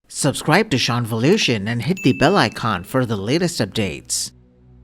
Subscribe to shounvolution and hit the bell icon for the latest updates.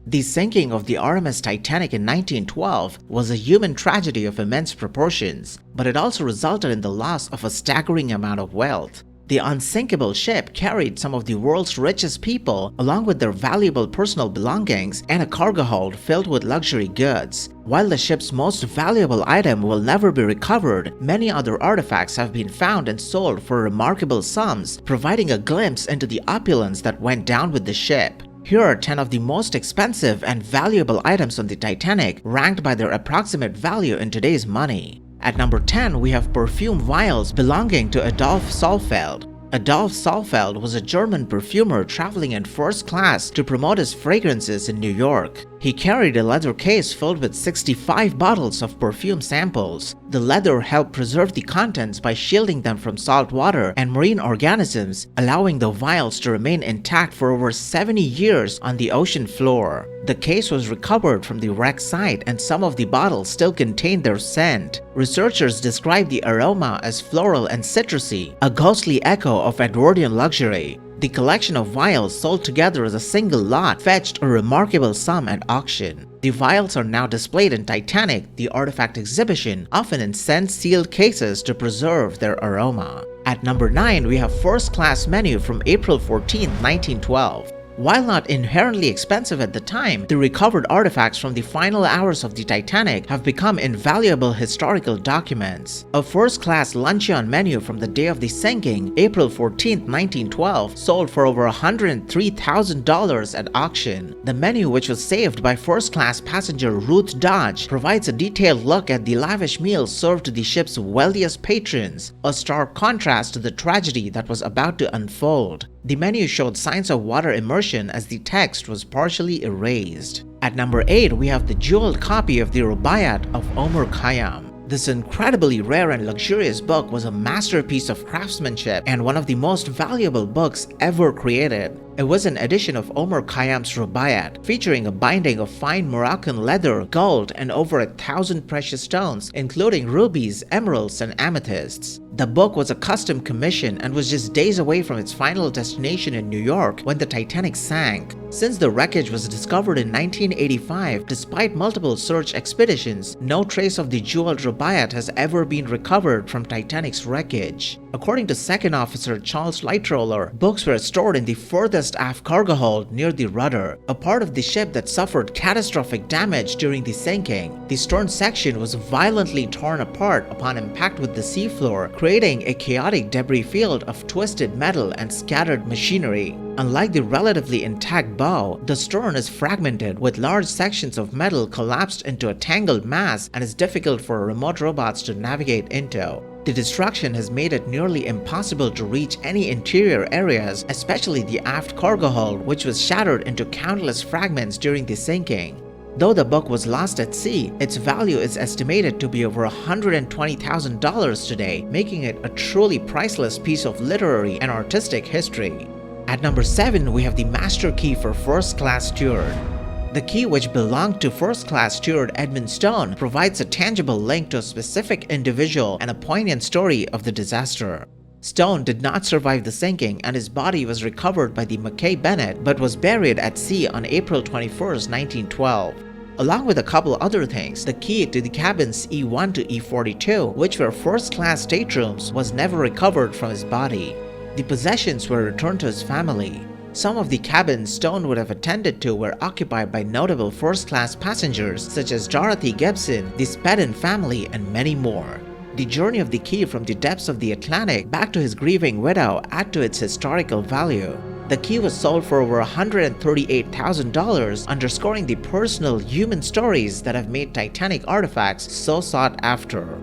The sinking of the RMS Titanic in 1912 was a human tragedy of immense proportions, but it also resulted in the loss of a staggering amount of wealth. The unsinkable ship carried some of the world's richest people along with their valuable personal belongings and a cargo hold filled with luxury goods. While the ship's most valuable item will never be recovered, many other artifacts have been found and sold for remarkable sums, providing a glimpse into the opulence that went down with the ship. Here are 10 of the most expensive and valuable items on the Titanic, ranked by their approximate value in today's money. At number 10, we have Perfume Vials belonging to Adolphe Saalfeld. Adolphe Saalfeld was a German perfumer traveling in first class to promote his fragrances in New York. He carried a leather case filled with 65 bottles of perfume samples. The leather helped preserve the contents by shielding them from salt water and marine organisms, allowing the vials to remain intact for over 70 years on the ocean floor. The case was recovered from the wreck site and some of the bottles still contained their scent. Researchers describe the aroma as floral and citrusy, a ghostly echo of Edwardian luxury. The collection of vials sold together as a single lot fetched a remarkable sum at auction. The vials are now displayed in Titanic, the artifact exhibition, often in scent-sealed cases to preserve their aroma. At number 9, we have First-Class Menu from April 14, 1912. While not inherently expensive at the time, the recovered artifacts from the final hours of the Titanic have become invaluable historical documents. A first-class luncheon menu from the day of the sinking, April 14, 1912, sold for over $103,000 at auction. The menu, which was saved by first-class passenger Ruth Dodge, provides a detailed look at the lavish meals served to the ship's wealthiest patrons, a stark contrast to the tragedy that was about to unfold. The menu showed signs of water immersion as the text was partially erased. At number 8, we have the jeweled copy of the Rubáiyát of Omar Khayyám. This incredibly rare and luxurious book was a masterpiece of craftsmanship and one of the most valuable books ever created. It was an edition of Omar Khayyám's Rubáiyát, featuring a binding of fine Moroccan leather, gold, and over 1,000 precious stones, including rubies, emeralds, and amethysts. The book was a custom commission and was just days away from its final destination in New York when the Titanic sank. Since the wreckage was discovered in 1985, despite multiple search expeditions, no trace of the jeweled Rubáiyát has ever been recovered from Titanic's wreckage. According to Second Officer Charles Lightroller, books were stored in the furthest aft cargo hold near the rudder, a part of the ship that suffered catastrophic damage during the sinking. The stern section was violently torn apart upon impact with the seafloor, creating a chaotic debris field of twisted metal and scattered machinery. Unlike the relatively intact bow, the stern is fragmented with large sections of metal collapsed into a tangled mass and is difficult for remote robots to navigate into. The destruction has made it nearly impossible to reach any interior areas, especially the aft cargo hold, which was shattered into countless fragments during the sinking. Though the book was lost at sea, its value is estimated to be over $120,000 today, making it a truly priceless piece of literary and artistic history. At number 7, we have the Master Key for First-Class Steward. The key, which belonged to First-Class Steward Edmund Stone, provides a tangible link to a specific individual and a poignant story of the disaster. Stone did not survive the sinking and his body was recovered by the Mackay Bennett but was buried at sea on April 21, 1912. Along with a couple other things, the key to the cabins E1 to E42, which were first-class staterooms, was never recovered from his body. The possessions were returned to his family. Some of the cabins Stone would have attended to were occupied by notable first-class passengers such as Dorothy Gibson, the Spedden family, and many more. The journey of the key from the depths of the Atlantic back to his grieving widow add to its historical value. The key was sold for over $138,000, underscoring the personal human stories that have made Titanic artifacts so sought after.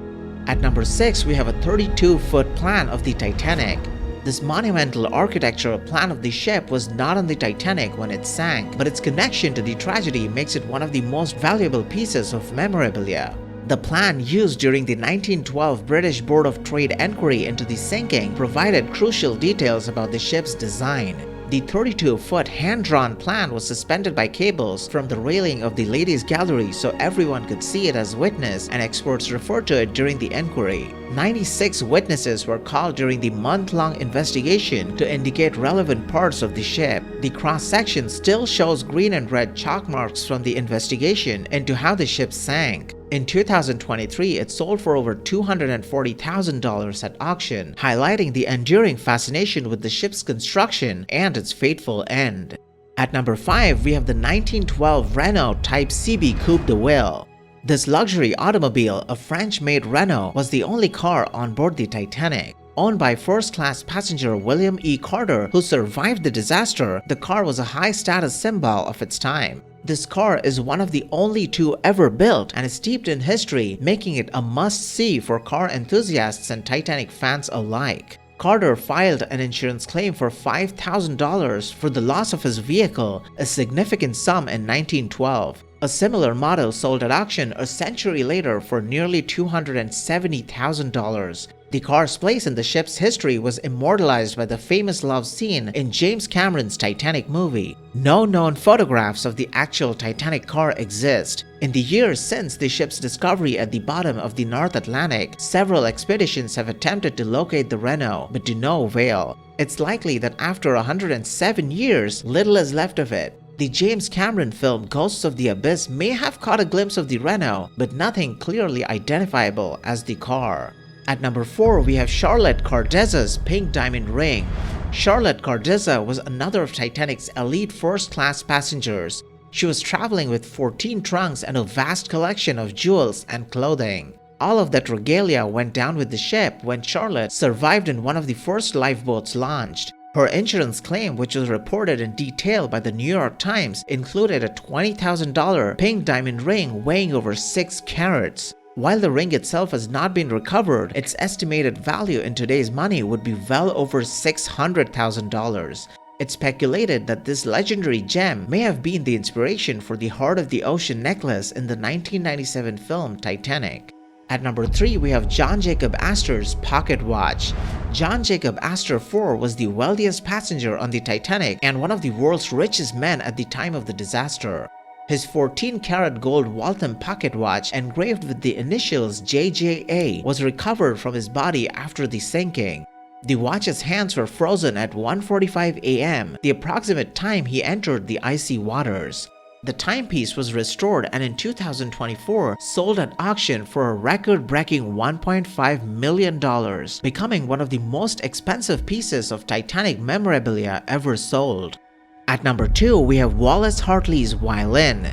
At number 6, we have a 32-foot plan of the Titanic. This monumental architectural plan of the ship was not on the Titanic when it sank, but its connection to the tragedy makes it one of the most valuable pieces of memorabilia. The plan used during the 1912 British Board of Trade enquiry into the sinking provided crucial details about the ship's design. The 32-foot hand-drawn plan was suspended by cables from the railing of the ladies' gallery so everyone could see it as witness, and experts referred to it during the inquiry. 96 witnesses were called during the month-long investigation to indicate relevant parts of the ship. The cross-section still shows green and red chalk marks from the investigation into how the ship sank. In 2023, it sold for over $240,000 at auction, highlighting the enduring fascination with the ship's construction and its fateful end. At number 5, we have the 1912 Renault Type CB Coupe de Ville. This luxury automobile, a French-made Renault, was the only car on board the Titanic. Owned by first-class passenger William E. Carter, who survived the disaster, the car was a high-status symbol of its time. This car is one of the only two ever built and is steeped in history, making it a must-see for car enthusiasts and Titanic fans alike. Carter filed an insurance claim for $5,000 for the loss of his vehicle, a significant sum in 1912. A similar model sold at auction a century later for nearly $270,000. The car's place in the ship's history was immortalized by the famous love scene in James Cameron's Titanic movie. No known photographs of the actual Titanic car exist. In the years since the ship's discovery at the bottom of the North Atlantic, several expeditions have attempted to locate the Renault, but to no avail. It's likely that after 107 years, little is left of it. The James Cameron film Ghosts of the Abyss may have caught a glimpse of the Renault, but nothing clearly identifiable as the car. At number 4, we have Charlotte Cardeza's pink diamond ring. Charlotte Cardeza was another of Titanic's elite first-class passengers. She was traveling with 14 trunks and a vast collection of jewels and clothing. All of that regalia went down with the ship when Charlotte survived in one of the first lifeboats launched. Her insurance claim, which was reported in detail by the New York Times, included a $20,000 pink diamond ring weighing over 6 carats. While the ring itself has not been recovered, its estimated value in today's money would be well over $600,000. It's speculated that this legendary gem may have been the inspiration for the Heart of the Ocean necklace in the 1997 film Titanic. At number 3, we have John Jacob Astor's pocket watch. John Jacob Astor IV was the wealthiest passenger on the Titanic and one of the world's richest men at the time of the disaster. His 14-karat gold Waltham pocket watch engraved with the initials JJA was recovered from his body after the sinking. The watch's hands were frozen at 1:45 a.m., the approximate time he entered the icy waters. The timepiece was restored and in 2024 sold at auction for a record-breaking $1.5 million, becoming one of the most expensive pieces of Titanic memorabilia ever sold. At number 2, we have Wallace Hartley's Violin.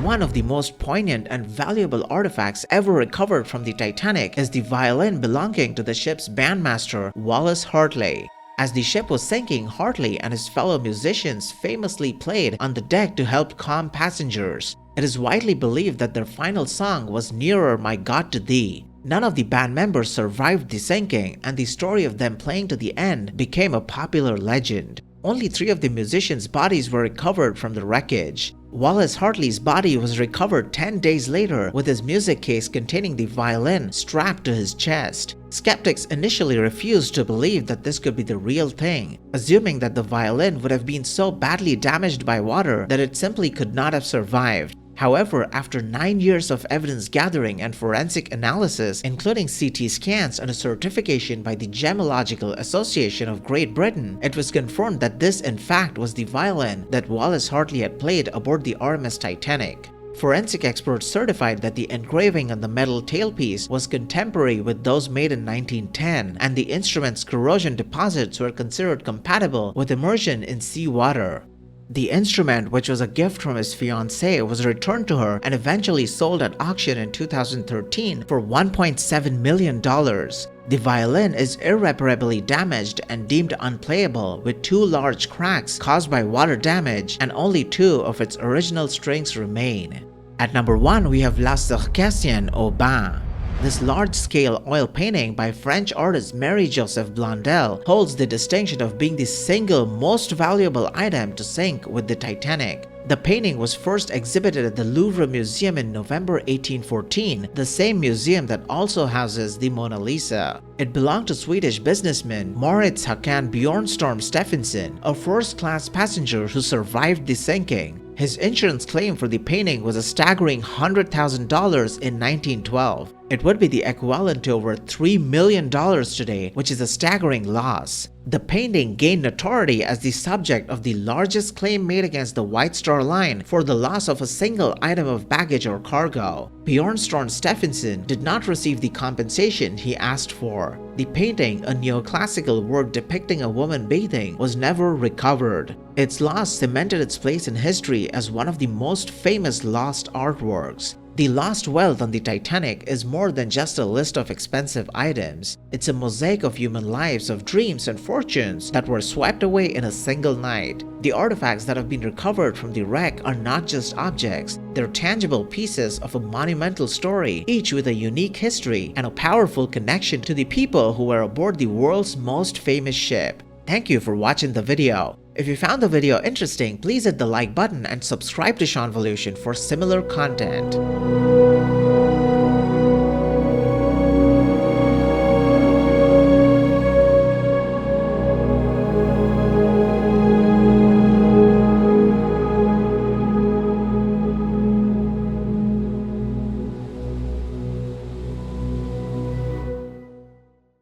One of the most poignant and valuable artifacts ever recovered from the Titanic is the violin belonging to the ship's bandmaster, Wallace Hartley. As the ship was sinking, Hartley and his fellow musicians famously played on the deck to help calm passengers. It is widely believed that their final song was Nearer My God to Thee. None of the band members survived the sinking, and the story of them playing to the end became a popular legend. Only 3 of the musicians' bodies were recovered from the wreckage. Wallace Hartley's body was recovered 10 days later with his music case containing the violin strapped to his chest. Skeptics initially refused to believe that this could be the real thing, assuming that the violin would have been so badly damaged by water that it simply could not have survived. However, after 9 years of evidence gathering and forensic analysis, including CT scans and a certification by the Gemological Association of Great Britain, it was confirmed that this in fact was the violin that Wallace Hartley had played aboard the RMS Titanic. Forensic experts certified that the engraving on the metal tailpiece was contemporary with those made in 1910, and the instrument's corrosion deposits were considered compatible with immersion in seawater. The instrument, which was a gift from his fiancée, was returned to her and eventually sold at auction in 2013 for $1.7 million. The violin is irreparably damaged and deemed unplayable, with 2 large cracks caused by water damage, and only 2 of its original strings remain. At number 1, we have La Circassienne au Bain. This large-scale oil painting by French artist Marie-Joseph Blondel holds the distinction of being the single most valuable item to sink with the Titanic. The painting was first exhibited at the Louvre Museum in November 1814, the same museum that also houses the Mona Lisa. It belonged to Swedish businessman Moritz Håkan Bjornstorm Stephenson, a first-class passenger who survived the sinking. His insurance claim for the painting was a staggering $100,000 in 1912. It would be the equivalent to over $3 million today, which is a staggering loss. The painting gained notoriety as the subject of the largest claim made against the White Star Line for the loss of a single item of baggage or cargo. Bjornstorm Stephenson did not receive the compensation he asked for. The painting, a neoclassical work depicting a woman bathing, was never recovered. Its loss cemented its place in history as one of the most famous lost artworks. The lost wealth on the Titanic is more than just a list of expensive items. It's a mosaic of human lives, of dreams and fortunes that were swept away in a single night. The artifacts that have been recovered from the wreck are not just objects, they're tangible pieces of a monumental story, each with a unique history and a powerful connection to the people who were aboard the world's most famous ship. Thank you for watching the video. If you found the video interesting, please hit the like button and subscribe to shounvolution for similar content.